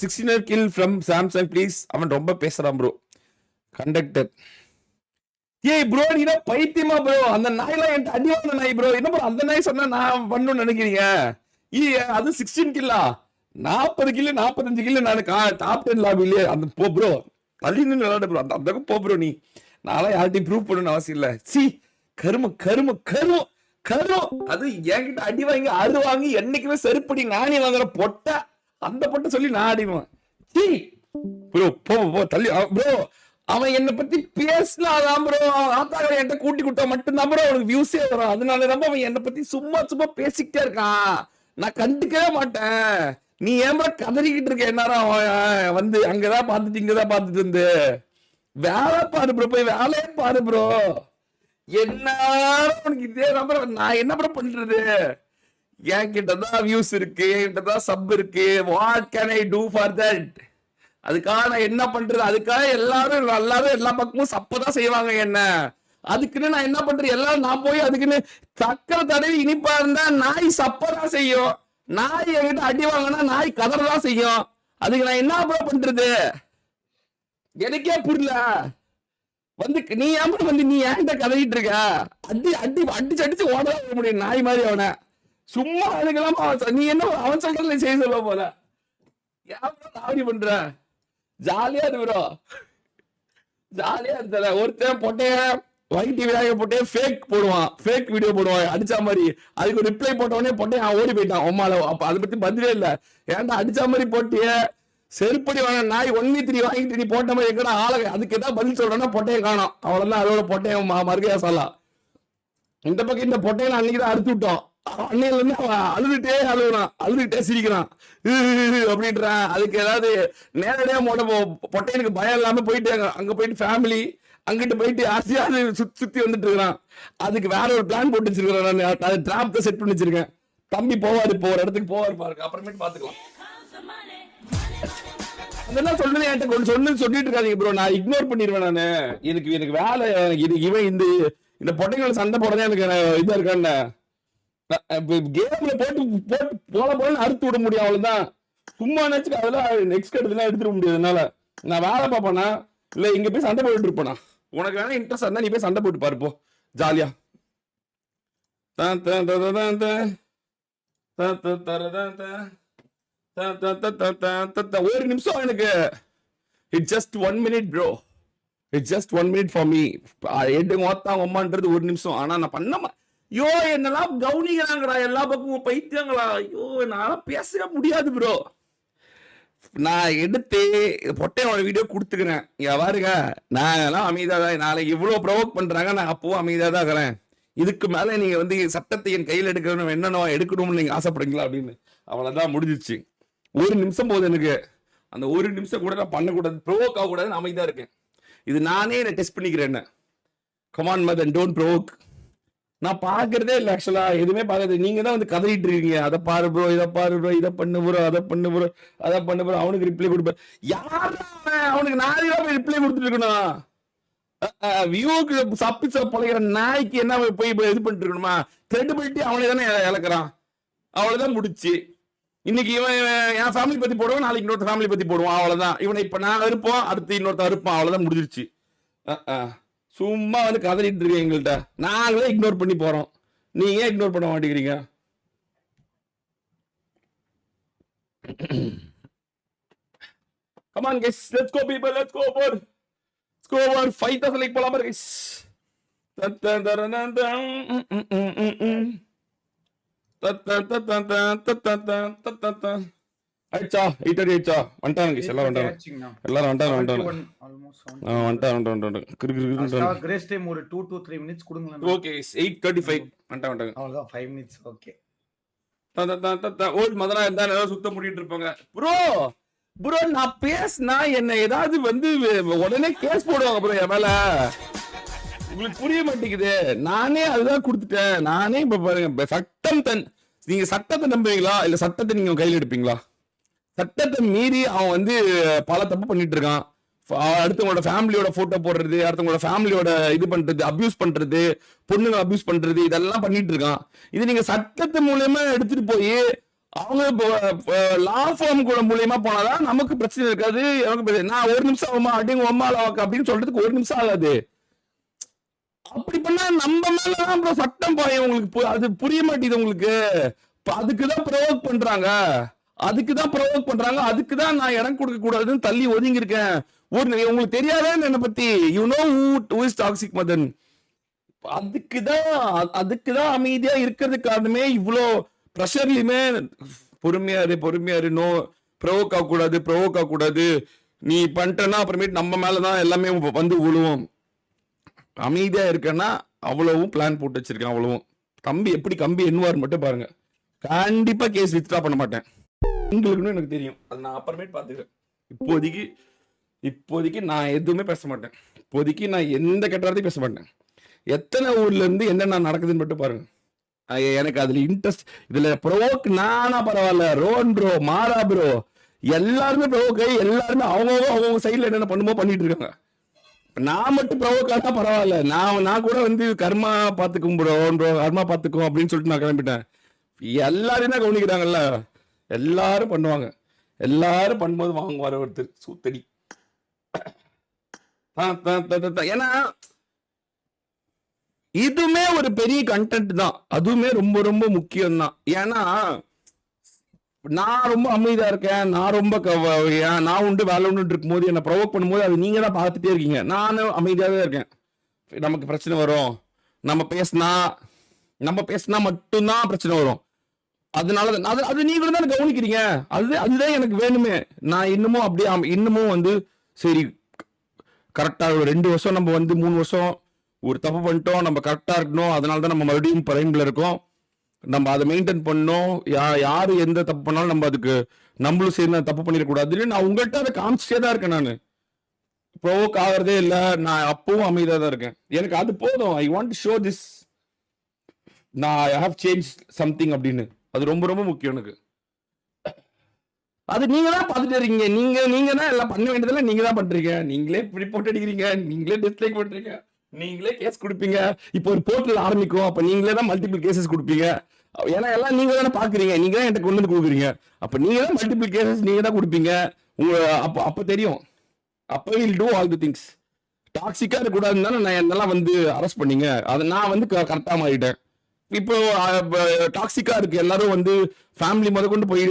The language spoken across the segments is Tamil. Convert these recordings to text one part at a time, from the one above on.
16 கில் ஃப்ரம் சாம்சங் ப்ளீஸ். அவன் ரொம்ப பேசுறான் ப்ரோ. கண்டக்டர் ஏய் ப்ரோ நீ தான் பைத்தியமா ப்ரோ? அந்த நாயெல்லாம் என்கிட்ட அடி வாங்கின நாய் ப்ரோ. என்ன ப்ரோ அந்த நாய் சொன்னா நான் பண்ணணும்னு நினைக்கிறீங்க? அது 16 கில்லா? 40 கில்லு 45 கில்லு நான் டாப் 10 லாபிலே அந்த போ ப்ரோ. தள்ளி நின்று விளையாடு ப்ரோ. அந்த போ ப்ரோ. நீ நான்லாம் யார்ட்டையும் ப்ரூவ் பண்ணணும்னு அவசியம் இல்லை. கரும கரும கரும கரும். அது என்கிட்ட அடி வாங்கி அரு வாங்கி என்னைக்குமே செருப்படி நானே வாங்குற பொட்ட அந்த பொட்ட சொல்லி நான் அடிவேன். ப்ரோ போ தள்ளி ப்ரோ. அவன் என்னை பத்தி பேசினாதான் ப்ரோ. ஆத்தாங்களை என்கிட்ட கூட்டி கொடுத்தா மட்டும்தான் ப்ரோ அவனுக்கு வியூஸே வரும். அதனால ரொம்ப அவன் என்னை பத்தி சும்மா சும்மா பேசிக்கிட்டே இருக்கான். நான் கண்டுக்கவே மாட்டேன். நீ ஏன் ப்ரோ கதறிக்கிட்டு இருக்க? என்னாரும் அவன் வந்து அங்கதான் பார்த்துட்டு இங்கதான் பார்த்துட்டு இருந்து வேலை பாரு ப்ரோ. போய் வேலையே பாரு ப்ரோ. என்ன உனக்கு இதே நம்பர் நான் என்ன ப்ரோ பண்றது? என்கிட்டதான் வியூஸ் இருக்கு, என்கிட்டதான் சப் இருக்கு. What can I do for that? அதுக்காக நான் என்ன பண்றது? அதுக்காக எல்லாரும் எல்லா பக்கமும் சப்பதான் செய்வாங்க என்ன. அதுக்குன்னு நான் என்ன பண்றது? எல்லாரும் நான் போய் அதுக்குன்னு சக்கரை தடவி இனிப்பா இருந்தா நாய் சப்பதான் செய்யும். நாய் என்கிட்ட அடி வாங்கினா நாய் கதறதான் செய்யும். அதுக்கு நான் என்ன ப்ரோ பண்றது? எனக்கே புரியல. வந்து நீ ஏன் வந்து நீ ஏன்ட்ட கதறிட்டு இருக்க? அடிச்சு ஓட முடியும் நாய் மாதிரி அவனை. சும்மா அதுக்கெல்லாம் நீ என்ன அவன் சொல்றதுல செய்ய சொல்ல போல. ஏன் பண்ற? ஜாலியா இருக்கு ப்ரோ. ஜாலியா இருந்தல. ஒருத்தன் பொட்டைய ஒயிட் டிவியாக போட்டே ஃபேக் போடுவான், ஃபேக் வீடியோ போடுவான் அடிச்சா மாதிரி. அதுக்கு ஒரு ரிப்ளை போட்ட உடனே பொட்டையை ஓடி போயிட்டான் உமால. அப்ப அதை பத்தி பதிலே இல்ல. ஏன்டா அடிச்சா மாதிரி போட்டிய செருப்படி வாங்க நாய் 1v3 வாங்கிட்டு நீ போட்ட மாதிரி எங்கடா ஆளுங்க? அதுக்கு ஏதாவது பதில் சொல்றேன்னா பொட்டையை காணும். அவ்வளவுதான். அதோட பொட்டையை மறுகையா சொல்லலாம். இந்த பக்கம் இந்த பொட்டையில அன்னைக்குதான் அறுத்து விட்டோம். அன்னையில இருந்து அவன் அழுதுகிட்டே சிரிக்கிறான் அப்படின்றான். அதுக்கு ஏதாவது நேரடியா பொட்டையனுக்கு பயம் இல்லாம போயிட்டு அங்க போயிட்டு ஃபேமிலி அங்கிட்டு போயிட்டு ஆசையாது சுத்தி வந்துட்டு இருக்கிறான். அதுக்கு வேற ஒரு பிளான் போட்டு வச்சிருக்கிறேன். அது டிராப் தான் செட் பண்ணி வச்சிருக்கேன். தம்பி போவாரு, போற இடத்துக்கு போவாரு பாருங்க. அப்புறமேட்டு பாத்துக்கலாம். அதெல்லாம் சொல்றது என்கிட்ட கொஞ்சம் சொல்லிட்டு இருக்காதீங்க ப்ரோ. நான் இக்னோர் பண்ணிடுவேன். நானு எனக்கு வேலை. இவன் இந்த பொட்டைகளை சண்டை போடுறதே எனக்கு இதா இருக்கான்னு கேம்ல போட்டு போல அறுத்து விட முடியும். அவ்வளவுதான். சும்மா நினைச்சுக்க அதெல்லாம் நெக்ஸ்ட் எடுத்துலாம் எடுத்துட முடியாது. அதனால நான் வேலை பார்ப்பேனா இல்ல இங்க போய் சண்டை போட்டு இருப்பேனா? உனக்கு வேணா இன்ட்ரெஸ்ட் இருந்தா நீ போய் சண்டை போட்டு பாருப்போ ஜாலியா. ஒரு நிமிஷம் எனக்கு. It's just 1 minute bro. It's just 1 minute for me. ஒம்மான்றது ஒரு நிமிஷம். ஆனா நான் பண்ண ஐயோ என்னெல்லாம் கவுனிக்கிறாங்கடா எல்லா பக்கமும் பைத்தியங்களா. ஐயோ என்னால பேசவே முடியாது ப்ரோ. நான் எடுத்து பொட்டையோட வீடியோ கொடுத்துக்கிறேன். இங்க பாருங்க நான் எல்லாம் அமைதியா தான். நாளைக்கு இவ்வளவு ப்ரொவோக் பண்றாங்க, நான் அப்பவும் அமைதியா தான் இருக்கிறேன். இதுக்கு மேல நீங்க வந்து சட்டத்தை என் கையில் எடுக்கணும், என்னென்ன எடுக்கணும்னு நீங்க ஆசைப்படுறீங்களா அப்படின்னு. அவ்வளவுதான், முடிஞ்சிச்சு. ஒரு நிமிஷம் போதும் எனக்கு. அந்த ஒரு நிமிஷம் கூட நான் பண்ணக்கூடாது, ப்ரொவோக் ஆகக்கூடாதுன்னு அமைதியா இருக்கேன். இது நானே என்ன டெஸ்ட் பண்ணிக்கிறேன். என்ன கமான் மதன் டோன்ட் ப்ரொவோக். நான் பாக்குறதே இல்லை ஆக்சுவலா, எதுவுமே பாக்குறது. நீங்க தான் வந்து கதறிட்டு இருக்கீங்க. அதை பாரு ப்ரோ, இதை பாரு ப்ரோ, இதை பண்ணு ப்ரோ, அதை பண்ணு ப்ரோ, அதை பண்ணு ப்ரோ. அவனுக்கு ரிப்ளை கொடுப்பேன். யாரு அவனுக்கு நாளைக்கு ரிப்ளை கொடுத்துட்டு இருக்கணும்? வியூக்கு சப்பி பொழைக்கிற நாய்க்கு என்ன போய் இது பண்ணிட்டு இருக்கணுமா? கிரெடிபிலிட்டி அவனே தானே இழக்கிறான். அவ்வளவுதான், முடிச்சு. இன்னைக்கு இவன் என் ஃபேமிலி பத்தி போடுவான், நாளைக்கு இன்னொருத்த ஃபேமிலி பத்தி போடுவான். அவ்வளவுதான். இவனை இப்ப நான் இருப்போம், அடுத்து இன்னொருத்த இருப்பான். அவ்வளவுதான், முடிஞ்சிருச்சு. சும்மா வந்து கதறிட்டு இருக்கீங்க எங்கள்கிட்ட. நாங்களே இக்னோர் பண்ணி போறோம், நீங்க ஏன் இக்னோர் பண்ண மாட்டேங்கிறீங்க? Come on guys, let's go people, let's go over. Let's go over. 5,000 like போலாம் பாரு guys. ஆயிடுச்சா? 8:30 ஆயிடுச்சா? வந்துட்டாங்க guys, எல்லாரும் வந்துட்டாங்க. கிரேஸ் டைம் ஒரு 2 to 3 minutes கொடுங்களேன். ஓகே 8:35 வந்துட்டாங்க. அவ்வளவுதான், 5 minutes. ஓகே. ஓல்ட் மதனா இருந்தா ஏதாவது சுத்த முடிட்டு இருப்பாங்க. ப்ரோ நான் பேசினா என்ன ஏதாவது வந்து உடனே கேஸ் போடுவாங்க ப்ரோ என் மேல. உங்களுக்கு புரிய மாட்டேங்குது. நானே அதுதான் கொடுத்துட்டேன். நானே இப்ப பாருங்க, நீங்க சட்டத்தை நம்புவீங்களா இல்ல சட்டத்தை நீங்க கையில் எடுப்பீங்களா? சட்டத்தை மீறி அவன் வந்து பல தப்பு பண்ணிட்டு இருக்கான். அடுத்தவங்களோட ஃபேமிலியோட போட்டோ போடுறது, அடுத்தவங்களோட ஃபேமிலியோட இது பண்றது, அபியூஸ் பண்றது, பொண்ணுங்க அபியூஸ் பண்றது, இதெல்லாம் பண்ணிட்டு இருக்கான். இது நீங்க சட்டத்து மூலமா எடுத்துட்டு போய் அவங்க லா ஃபார்ம் கூட மூலியமா போனாதான் நமக்கு பிரச்சனை இருக்காது. எனக்கு நான் ஒரு நிமிஷம் ஆகுமா அடிங்க ஒம்மால அப்படின்னு சொல்றதுக்கு ஒரு நிமிஷம் ஆகாது. அப்படி பண்ணா நம்ம மேலதான் ப்ரோ சட்டம் பாயும். உங்களுக்கு அது புரிய மாட்டேங்குது உங்களுக்கு. அதுக்குதான் ப்ரொவோக் பண்றாங்க, அதுக்குதான் நான் இடம் கொடுக்க கூடாதுன்னு தள்ளி ஒதுங்கி இருக்கேன். உங்களுக்கு தெரியாதே என்ன பத்தி, you know who is toxic Madan. அதுக்குதான் அமைதியா இருக்கிறதுக்கு காரணமே இவ்வளோ ப்ரெஷர்லயுமே பொறுமையாரு நோ ப்ரொவோக் ஆக கூடாது. நீ பண்ணிட்டேன்னா அப்புறமேட்டு நம்ம மேலதான் எல்லாமே வந்து விழுவோம். அமைதியா இருக்கேன்னா அவ்வளவும் பிளான் போட்டு வச்சிருக்கேன். அவ்வளவும் கம்பி எப்படி கம்பி எண்ணுவார் மட்டும் பாருங்க. கண்டிப்பா கேஸ் வித்ட்ரா பண்ண மாட்டேன். உங்களுக்குன்னு எனக்கு தெரியும். அது நான் அப்புறமேட்டு பாத்துக்கிறேன். இப்போதைக்கு நான் எதுவுமே பேச மாட்டேன். இப்போதைக்கு நான் எந்த கெட்ட வார்த்தையும் பேச மாட்டேன். எத்தனை ஊர்ல இருந்து என்னென்ன நடக்குதுன்னு மட்டும் பாருங்க. எனக்கு அதுல இன்ட்ரெஸ்ட். இதுல ப்ரோவோக் நானா பரவாயில்ல, ரோன் ப்ரோ, மாறா ப்ரோ, எல்லாருமே ப்ரோவோக் ஆகி எல்லாருமே அவங்க சைட்ல என்னென்ன பண்ணுமோ பண்ணிட்டு இருக்காங்க. நான் மட்டும் ப்ரோவோக் ஆனா பரவாயில்ல. நான் கூட வந்து கர்மா பாத்துக்கும் ப்ரோ, கர்மா பாத்துக்கும் அப்படின்னு சொல்லிட்டு நான் கிளம்பிட்டேன். எல்லாருமே கவனிக்கிறாங்கல்ல, எல்லாரும் பண்ணுவாங்க. எல்லாரும் பண்ணும்போது வாங்குவாரு ஒருத்தர் சூத்தடி. ஏன்னா இதுவுமே ஒரு பெரிய கண்டென்ட் தான். அதுவுமே ரொம்ப ரொம்ப முக்கியம் தான். ஏன்னா நான் ரொம்ப அமைதியா இருக்கேன், நான் உண்டு வேலை உண்டு இருக்கும் போது என்ன ப்ரொவோக் பண்ணும்போது அது நீங்க தான் பார்த்துட்டே இருக்கீங்க. நானும் அமைதியாவே இருக்கேன். நமக்கு பிரச்சனை வரும், நம்ம பேசினா மட்டும்தான் பிரச்சனை வரும். அதனால அது நீங்களும் தான் கவனிக்கிறீங்க. அதுதான் எனக்கு வேணுமே. நான் இன்னமும் வந்து சரி கரெக்டா 2 வருஷம் நம்ம வந்து 3 வருஷம் ஒரு தப்பு பண்ணிட்டோம், நம்ம கரெக்டா இருக்கணும். அதனாலதான் நம்ம மறுபடியும் பிரைம்ல இருக்கோம். நம்ம அதை மெயின்டைன் பண்ணோம். யாரு எந்த தப்பு பண்ணாலும் நம்ம அதுக்கு நம்மளும் சேர்ந்து தப்பு பண்ணிடக்கூடாதுன்னு நான் உங்கள்கிட்ட அதை காமிச்சிட்டே தான் இருக்கேன். நான் ப்ரோவோக் ஆகிறதே இல்லை. நான் அப்பவும் அமைதியாக தான் இருக்கேன். எனக்கு அது போதும். I want to show this, நான் ஐ ஹவ் சேஞ்ச் சம்திங் அப்படின்னு. அது ரொம்ப ரொம்ப முக்கியம் எனக்கு. அது நீங்க தான் பார்த்துட்டு இருக்கீங்க. நீங்க தான் எல்லாம் பண்ண வேண்டியதெல்லாம் நீங்க தான் பண்றீங்க. நீங்களே ரிப்போர்ட் அடிக்கிறீங்க, நீங்களே டிஸ்லைக் பண்றீங்க, நீங்களே கேஸ் கொடுப்பீங்க. இப்போ ஒரு போர்ட்டல் ஆரம்பிக்கும், அப்ப நீங்களே தான் மல்டிபிள் கேசஸ் கொடுப்பீங்க. ஏன்னா எல்லாம் நீங்க தானே பாக்குறீங்க, நீங்க தான் என்கிட்ட கொண்டு வந்து கொடுக்குறீங்க. அப்ப நீங்க தான் மல்டிபிள் கேசஸ் நீங்க தான் கொடுப்பீங்க. அப்ப தெரியும். அப்ப will do all the things. டாக்ஸிக்கா இருக்கக்கூடாதுன்னு தானே நான் என்னெல்லாம் வந்து அரெஸ்ட் பண்ணீங்க. அதை நான் வந்து கரெக்டா மாறிட்டேன். இப்போ டாக்ஸிக்கா இருக்கு, எல்லாரும் வந்து ஃபேமிலி முத கொண்டு போய்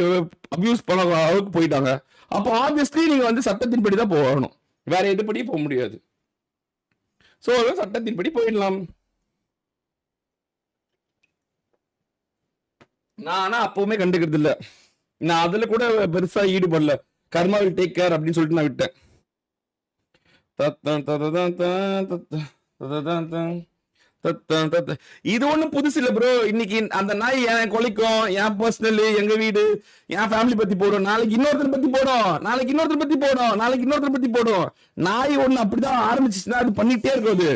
அபியூஸ் பண்ண அளவுக்கு போயிட்டாங்க. அப்போ ஆப்வியஸ்லி நீங்க வந்து சட்டத்தின்படி தான் போகணும், வேற எதுபடி போக முடியாது. சோ சட்டத்தின்படி போயிடலாம். நானா அப்பவுமே கண்டுக்கிறது இல்ல. நான் அதுல கூட பெருசா ஈடுபடல. கர்மா வில் டேக் கேர் அப்படின்னு சொல்லிட்டு நான் விட்டேன். இது ஒண்ணும் புதுசு இல்ல ப்ரோ. இன்னைக்கு அந்த நாய் என் கொலைக்கும், என் பர்சனல், எங்க வீடு, என் ஃபேமிலி பத்தி போடும், நாளைக்கு இன்னொருத்தர் பத்தி போடும், நாளைக்கு இன்னொருத்தர் பத்தி போடும். நாய் ஒண்ணு அப்படிதான் ஆரம்பிச்சுச்சுன்னா அது பண்ணிட்டே இருக்குது.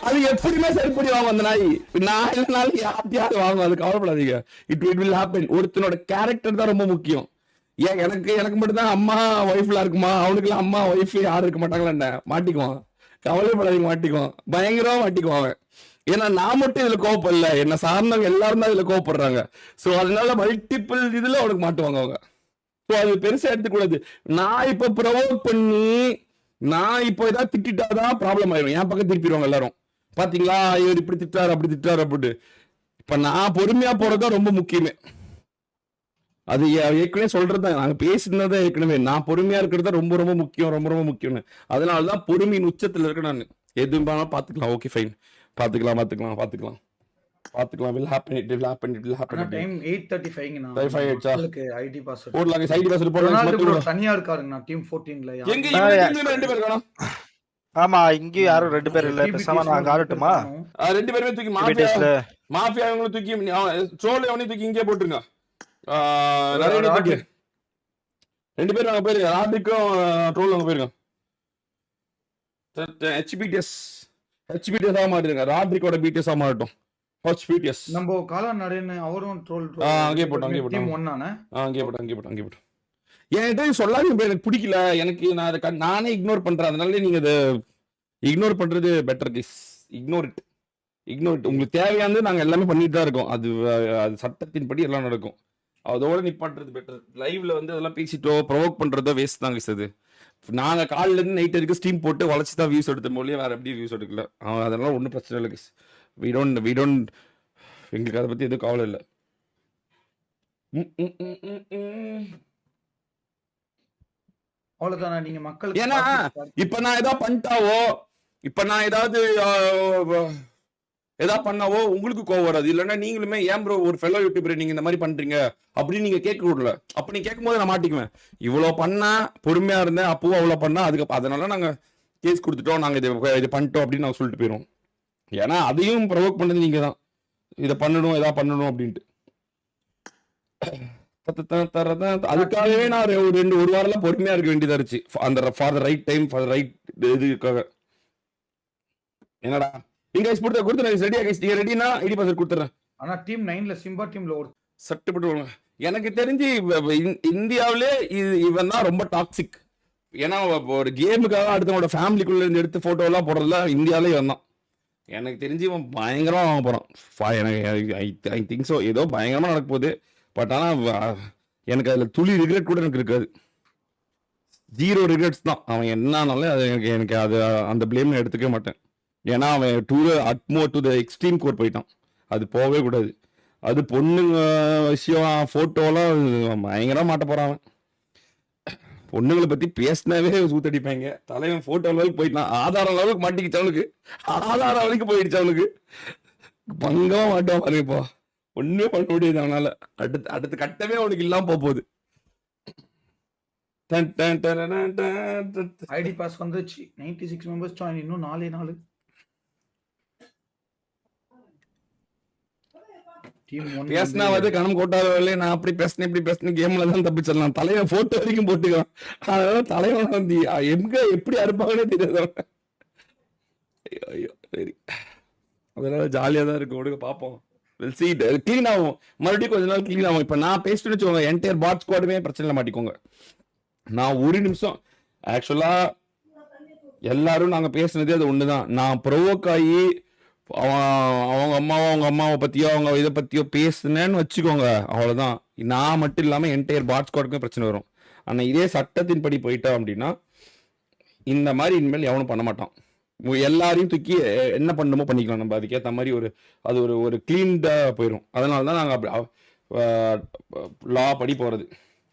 அது எப்படியுமே சரிப்படி வாங்கும் அந்த நாய். நாளைக்கு யார்ட்டையாவது வாங்கும், அது கவலைப்படாதீங்க. It will happen. ஒருத்தனோட கேரக்டர் தான் ரொம்ப முக்கியம். ஏன் எனக்கு மட்டும் தான் அம்மா ஒய்ஃப்லாம் இருக்குமா? அவனுக்குலாம் அம்மா ஒய்ஃப் யாரும் இருக்க மாட்டாங்களா? என்ன மாட்டிக்குவான், கவலைப்படாதீங்க, மாட்டிக்குவான், பயங்கரமா மாட்டிக்குவாங்க. ஏன்னா நான் மட்டும் இதுல கோவப்படல, என்ன சார்ந்தவங்க எல்லாரும் தான் இதுல கோவப்படுறாங்க. சோ அதனால மல்டிபிள் இதுல அவனுக்கு மாட்டுவாங்க அவங்க. சோ அது பெருசா எடுத்துக்கூடாது. நான் இப்ப ப்ரொவோக் பண்ணி நான் இப்போ ஏதாவது திட்டாதான் ப்ராப்ளம் ஆயிடும். என் பக்கம் திருப்பிடுவாங்க எல்லாரும். பாத்தீங்களா இவர் இப்படி திட்டாரு அப்படி திட்டாரு அப்படின்ட்டு. இப்ப நான் பொறுமையா போறதுதான் ரொம்ப முக்கியமே. அது ஏற்கனவே சொல்றதுதான், நாங்க பேசினதா ஏற்கனவே. நான் பொறுமையா இருக்கிறது ரொம்ப ரொம்ப முக்கியம், ரொம்ப ரொம்ப முக்கியம்னு. அதனாலதான் பொறுமையின் உச்சத்துல இருக்க நான். எதுவும் பாத்துக்கலாம், ஓகே ஃபைன், பாத்துக்கலாம். will happen, it will happen. Time 8:35 னா 35 ஆயிடுச்சா? ஐடி பாஸ்வேர்ட் போடலாம், ஐடி பாஸ்வேர்ட் போடலாம். தனியா இருக்காருங்க டீம் 14ல. எங்க இவங்க 2 பேர் காணோம். ஆமா, இங்க யாரும் 2 பேர் இல்ல. பேசாம நான் ஆடட்டுமா? 2 பேருமே தூக்கி மாஃபியா இவங்களை தூக்கி ட்ரோல் எவனையும் தூக்கி இங்கே போட்டுருங்க. நிறைய 2 பேர் நாங்க போயிருங்க. ராபிக்கும் ட்ரோல் அங்க போயிருங்க. ஹெச்பிடிஎஸ் ஆக மாட்டிருங்க. ராட்ரிக்கோட பிடிஎஸ் ஆக மாட்டோம். ஹெச்பிடிஎஸ் நம்ம காலா நரேன் அவரும் ட்ரோல் அங்கே போட்டோம். டீம் 1 ஆனே அங்கே போட்டோம். என்கிட்ட சொல்லாதீங்க, எனக்கு பிடிக்கல. எனக்கு நான் அதை நானே இக்னோர் பண்றேன். அதனால நீங்க அதை இக்னோர் பண்றது better. This ignore it. Ignore. உங்களுக்கு தேவையானது நாங்க எல்லாமே பண்ணிட்டு தான் இருக்கோம். அது சட்டத்தின்படி எல்லாம் நடக்கும். அதோட நிப்பாட்டுறது பெட்டர். லைவ்ல வந்து அதெல்லாம் பேசிட்டோ ப்ரொவோக் பண்றதோ வேஸ்ட் தாங்க சார். நாங்க காலைல இருந்து நைட் வரைக்கும் ஸ்டீம் போட்டு வளைச்சு தான் வியூஸ் எடுத்த மொழியே வேற எப்படி வியூஸ் எடுக்கல. அதெல்லாம் ஒன்றும் பிரச்சனை இல்லை. வி டோன்ட் எங்களுக்கு அதை பத்தி எதுவும் கவலை இல்லை. அவ்வளவுதானா நீங்க மக்களுக்கு ஏன்னா இப்ப நான் ஏதாவது பண்ணிட்டாவோ, இப்ப நான் ஏதாவது பண்ணாவோ உங்களுக்கு கோவம் வராது. இல்லைன்னா நீங்களுமே ஏன் ப்ரோ ஒரு ஃபெலோ யூடியூபர் நீங்க இந்த மாதிரி பண்றீங்க அப்படின்னு நீங்க கேட்க விடல. அப்ப நீ கேட்கும் போது நான் மாட்டிக்குவேன். இவ்வளவு பண்ணா பொறுமையா இருந்தேன், அப்பவும் அவ்வளவு பண்ணா அதுக்கு அதனால நாங்க கேஸ் கொடுத்துட்டோம், நாங்க இது பண்ணிட்டோம் அப்படின்னு நாங்க சொல்லிட்டு போயிடுவோம். ஏன்னா அதையும் ப்ரொவோக் பண்ணது நீங்க தான். இதை பண்ணணும் ஏதாவது பண்ணணும் அப்படின்ட்டு. அதுக்காகவே நான் ஒரு வாரம் பொறுமையா இருக்க வேண்டியதா இருந்துச்சு. அந்த for the right time for the right இதுக்காக. என்னடா நீங்க கைஸ் கொடுத்து ரெடியா கைஸ்? நீங்க ரெடினா ஐடி பாஸ்வேர்ட் கொடுத்துறேன். ஆனா டீம் 9ல சிம்பா டீம்ல ஒரு சட்டுப்பட்டு எனக்கு தெரிஞ்சு இந்தியாவிலே இவன் தான் ரொம்ப டாக்ஸிக். ஏன்னா ஒரு கேமுக்காக அடுத்தவங்களோட ஃபேமிலிக்குள்ள இருந்து எடுத்து போட்டோ எல்லாம் போடுறதுல இந்தியாவிலே இவன் தான். எனக்கு தெரிஞ்சு இவன் பயங்கரமா வாங்க போறான். எனக்கு ஐ திங்க் ஸோ. ஏதோ பயங்கரமா நடக்க போகுது. பட் ஆனா எனக்கு அதுல துளி ரிக்ரெட் கூட எனக்கு இருக்காது. 0 ரிக்ரெட்ஸ் தான். அவன் என்னன்னாலும் அது எனக்கு அது அந்த பிளேம் எடுத்துக்கவே மாட்டேன். ஏன்னா அவன் டு த எக்ஸ்ட்ரீம் கோர் போயிட்டான். அது போகவே கூடாது. அது பொண்ணுங்க விஷயம் போட்டோலாம் பயங்கரமா மாட்ட போறான் அவன். பொண்ணுங்களை பத்தி பேசினாவே சூத்தடிப்பாங்க. தலைவன் போட்டோ லெவலுக்கு போயிட்டான். ஆதாரம் லெவலுக்கு மாட்டிக்கிச்சவனுக்கு, ஆதாரம் வரைக்கும் போயிடுச்சு அவனுக்கு. பங்கமா மாட்டான் பாருங்க. இப்போ ஒண்ணுமே பண்ண முடியாது அவனால. அடுத்த கட்டமே அவனுக்கு இல்லாம போகுது. ஐடி பாஸ் வந்துச்சு. 96 மெம்பர்ஸ் ஜாயின். இன்னும் 4 பேசினா வந்து கணம் கோட்டாவே நான் அப்படி பேசினேன் இப்படி பேசினேன் கேம்ல தான் தப்பிச்சிடலாம். தலைவன் போட்டோ வரைக்கும் போட்டுக்கலாம். அதனால தலைவன் வந்து எங்க எப்படி அறுப்பாங்கன்னே தெரியாது. ஐயோ சரி, அதனால ஜாலியா தான் இருக்கும். விடுங்க பார்ப்போம். கிளீன் ஆகும் மறுபடியும் கொஞ்ச நாள் கிளீன் ஆகும். இப்ப நான் பேசிட்டு வச்சுக்கோங்க, என்டையர் பாட் ஸ்குவாடுமே பிரச்சனை மாட்டிக்கோங்க. நான் ஒரு நிமிஷம் ஆக்சுவலா எல்லாரும் நாங்க பேசுனதே அது ஒண்ணுதான். நான் ப்ரொவோக் ஆகி அவங்க அம்மாவை பத்தியோ அவங்க இதை பத்தியோ பேசுனேன்னு வச்சுக்கோங்க, அவ்வளவுதான். நான் மட்டும் இல்லாம என்டையர் பாட் ஸ்குவாடுக்குமே பிரச்சனை வரும். ஆனா இதே சட்டத்தின்படி போயிட்டோம் அப்படின்னா இந்த மாதிரி இனிமேல் எவனும் பண்ண மாட்டான். எல்லாரையும் தூக்கி என்ன பண்ணணுமோ பண்ணிக்கலாம். நம்ம அதுக்கேற்ற மாதிரி அது ஒரு கிளீன்டா போயிடும். அதனால தான் நாங்கள் லா படி போறது.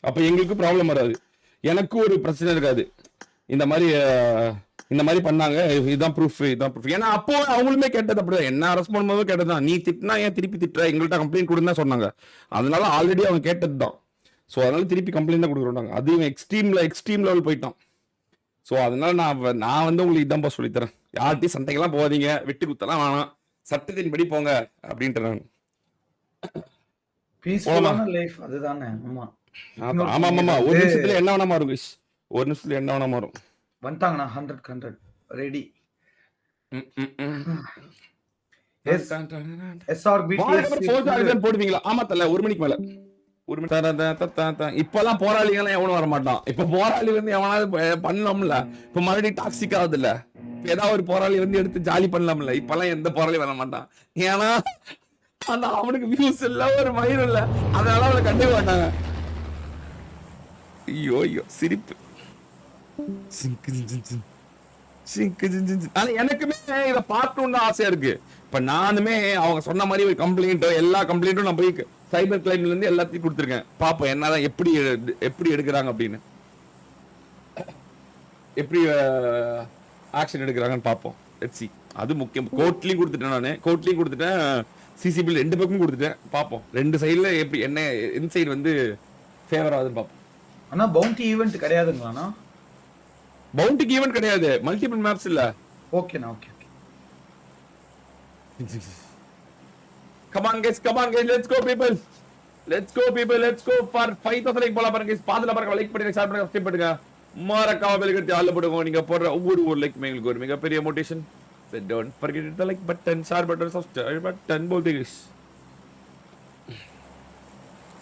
அப்போ எங்களுக்கு ப்ராப்ளம் வராது. எனக்கும் ஒரு பிரச்சனை இருக்காது. இந்த மாதிரி பண்ணாங்க, இதுதான் ப்ரூஃப். ஏன்னா அப்போ அவங்களுமே கேட்டது அப்படிதான். என்ன அரெஸ்ட் பண்ணும்போது கேட்டதுதான். நீ திட்டினா ஏன் திருப்பி திட்டுற, எங்கள்கிட்ட கம்ப்ளைண்ட் கொடுன்னு தான் சொன்னாங்க. அதனால ஆல்ரெடி அவங்க கேட்டது தான். ஸோ அதனால திருப்பி கம்ப்ளைண்ட் தான் கொடுக்குறாங்க. அது எக்ஸ்ட்ரீம் லெவல் போயிட்டான். ஸோ அதனால நான் வந்து உங்களுக்கு இதான் சொல்லித்தரேன். யார்கிட்டையும் சண்டைக்கெல்லாம் போகாதீங்க, விட்டு குத்தலாம் வேணாம், சட்டத்தின்படி போங்க அப்படின்ட்டு நான். பீஸ்ஃபுல்லான லைஃப் அதுதானே. ஆமா. ஒரு நிமிஷத்துல என்ன வேணா மாறும். ஒரு நிமிஷத்துல என்ன வேணா மாறும். வந்துட்டாங்கண்ணா. 100 ரெடி. போடுவீங்களா? ஆமா தல, 1 மணிக்கு மேல. இப்பெல்லாம் போராளிகள் எவனும் வர மாட்டான். இப்ப போராளி வந்து எவனாவது பண்ணலாம்ல. இப்ப மறுபடியும் டாக்ஸிக் ஆகுது இல்ல. ஏதாவது ஒரு போராளி வந்து எடுத்து ஜாலி பண்ணலாம்ல. இப்பெல்லாம் எந்த போராளி வர மாட்டான். ஏன்னா அந்த அவனுக்கு வியூஸ் இல்ல, ஒரு மயிர் இல்ல, அதனால அவனை கண்டே மாட்டாங்க. ஐயோ சிரிப்பு. எனக்குமே இதை பார்க்கணும்னு ஆசையா இருக்கு. இப்ப நானுமே அவங்க சொன்ன மாதிரி ஒரு கம்ப்ளைண்ட்டோ எல்லா கம்ப்ளைண்ட்டும் நான் போய் சைபர் கிரைம்ல இருந்து எல்லாத்தையும் கொடுத்துருக்கேன். பாப்போம் என்னதான் எப்படி எடுக்கிறாங்க அப்படின்னு, எப்படி ஆக்ஷன் எடுக்கிறாங்கன்னு பார்ப்போம். Let's see. அது முக்கியம். கோர்ட்லயும் கொடுத்துட்டேன், சிசிபி 2 பக்கமும் கொடுத்துட்டேன். பார்ப்போம் 2 சைடுல எப்படி என்ன இன்சைட் வந்து ஃபேவர் ஆகுதுன்னு பார்ப்போம். ஆனா பவுண்டி ஈவென்ட் கிடையாதுங்களாண்ணா? பவுண்டிக்கு ஈவென்ட் கிடையாது, மல்டிபிள் மேப்ஸ் இல்ல. ஓகேண்ணா. Okay. Come on guys, let's go people. Let's go for 5000 like போலாம் பாருங்க guys. பாதுல பாருங்க, லைக் பண்ணுங்க, ஷேர் பண்ணுங்க, சப்ஸ்கிரைப் பண்ணுங்க, மறக்காம பெல் கட்டி ஆல்ல போடுங்க. நீங்க போடுற ஒவ்வொரு லைக் எங்களுக்கு ஒரு மிகப்பெரிய motivation. So don't forget the like button, share button, subscribe button போடுங்க guys.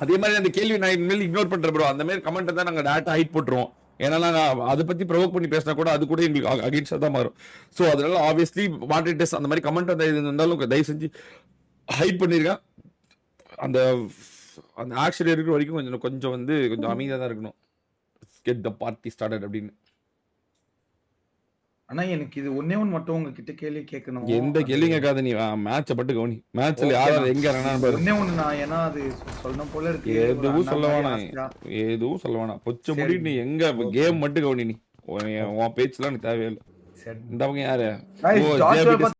அதே மாதிரி அந்த கேள்வி நான் இனிமேல் இக்னோர் பண்றேன் ப்ரோ. அந்த மாதிரி கமெண்ட் தான் நாங்க டேரக்டா ஹைட் போட்டுருவோம். ஏன்னா நான் அதை பத்தி ப்ரொவோக் பண்ணி பேசினா கூட அது கூட எங்களுக்கு அகைன்ஸ்டா தான் மாறும். ஸோ அதனால ஆப்வியஸ்லி மாடரேட்டர்ஸ் அந்த மாதிரி கமெண்ட் அந்த இது இருந்தாலும் தயவு செஞ்சு ஹைட் பண்ணிருக்கேன். அந்த அந்த ஆக்ஷன் இருக்கிற வரைக்கும் கொஞ்சம் வந்து கொஞ்சம் அமைதியாக தான் இருக்கணும். கெட் த பார்ட்டி ஸ்டார்டட் அப்படின்னு. ஆனா எனக்கு இது ஒண்ணே ஒன்று மட்டும் உங்ககிட்ட கேள்வி கேட்கணும். எந்த கேள்வி கேட்காத நீ மேட்சை பட்டு கவனி. மேட்ச்ல யாரும் எங்க பாரு. ஒண்ணே ஒண்ணு நான் ஏன்னா அது சொல்லணும் போல இருக்கு. எதுவும் சொல்ல வேணாம், எதுவும் சொல்ல வேணாம். பொச்ச முடி நீ எங்க கேம் மட்டும் கவனி. நீ உன் பேச்சுலாம் எனக்கு தேவையில்லை. இந்த பக்கம் யாரு?